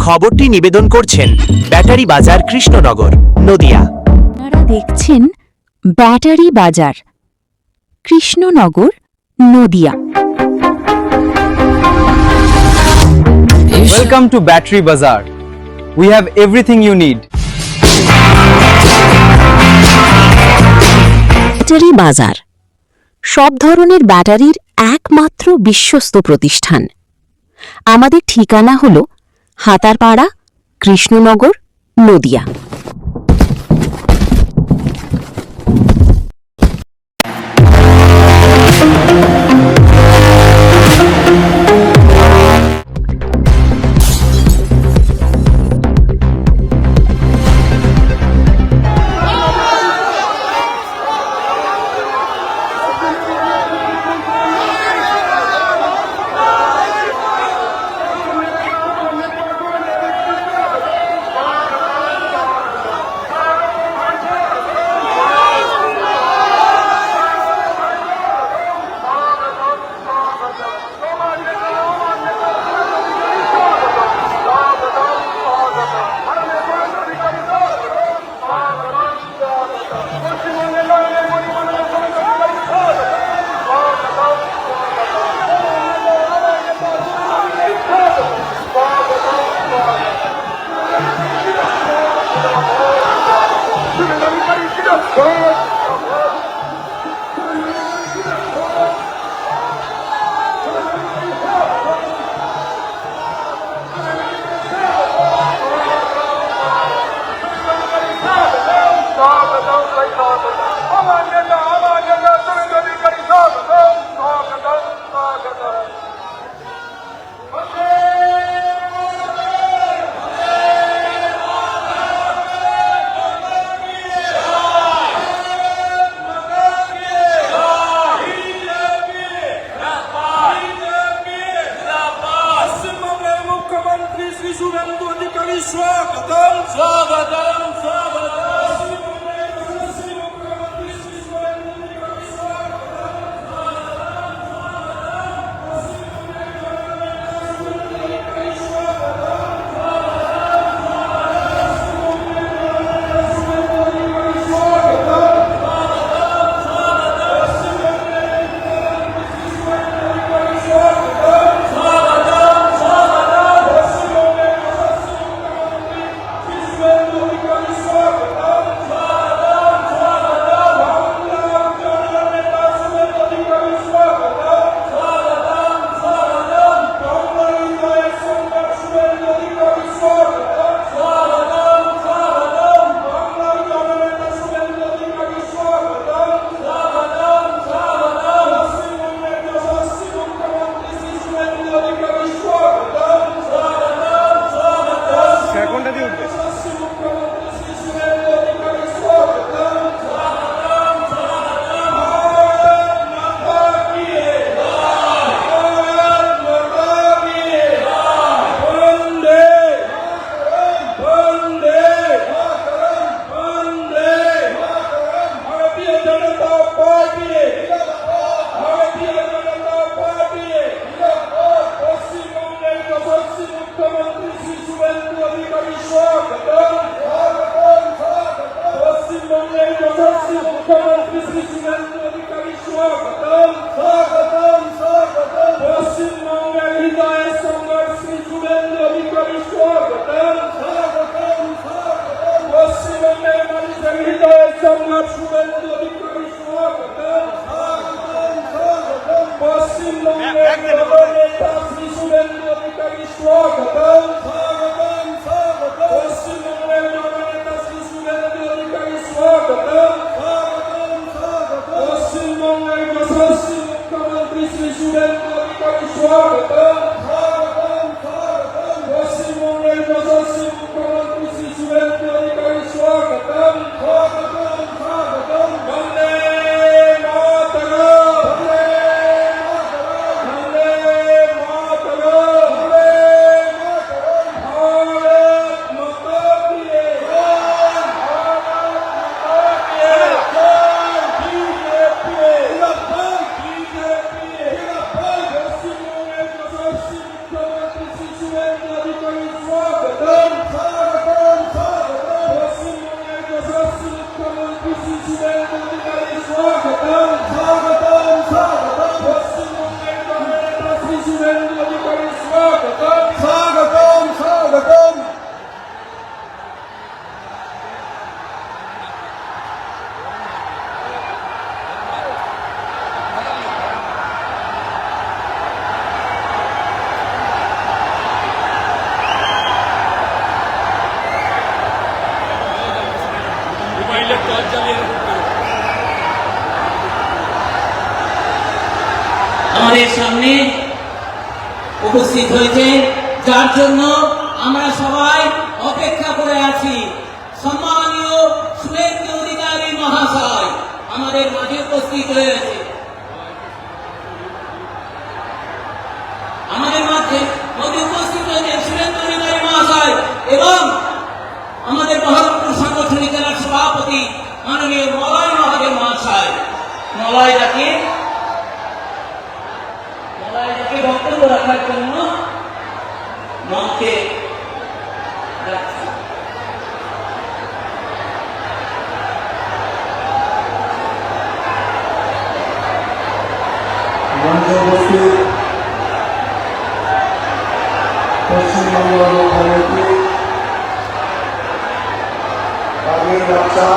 খবরটি নিবেদন করছেন ব্যাটারি বাজার কৃষ্ণনগর, নদিয়া। আপনারা দেখছেন ব্যাটারি বাজার Krishnanagar, Nadia. Welcome to Battery Bazaar. We have everything you need. Battery বাজার সব ধরনের ব্যাটারির একমাত্র বিশ্বস্ত প্রতিষ্ঠান। আমাদের ঠিকানা হল হাতারপাড়া, কৃষ্ণনগর, নদিয়া। আমাদের সামনে উপস্থিত হয়েছে, যার জন্য আমরা সবাই অপেক্ষা করে আছি। সম্মানীয় শুভেন্দু অধিকারী মহাশয় আমাদের মাঝে উপস্থিত হয়েছে। আমাদের মাঝে উপস্থিত হয়েছে শুভেন্দু অধিকারী মহাশয় এবং আমাদের বহরমপুর সাংগঠনিক জেলার সভাপতি মাননীয় মলয় মহাদেব মহাশয়। মলয়দাকে বক্তব্য রাখার জন্য মঞ্চে যাচ্ছি। মঞ্চে উপস্থিত পশ্চিমবঙ্গ লোক সমিতি বাগের বাচ্চা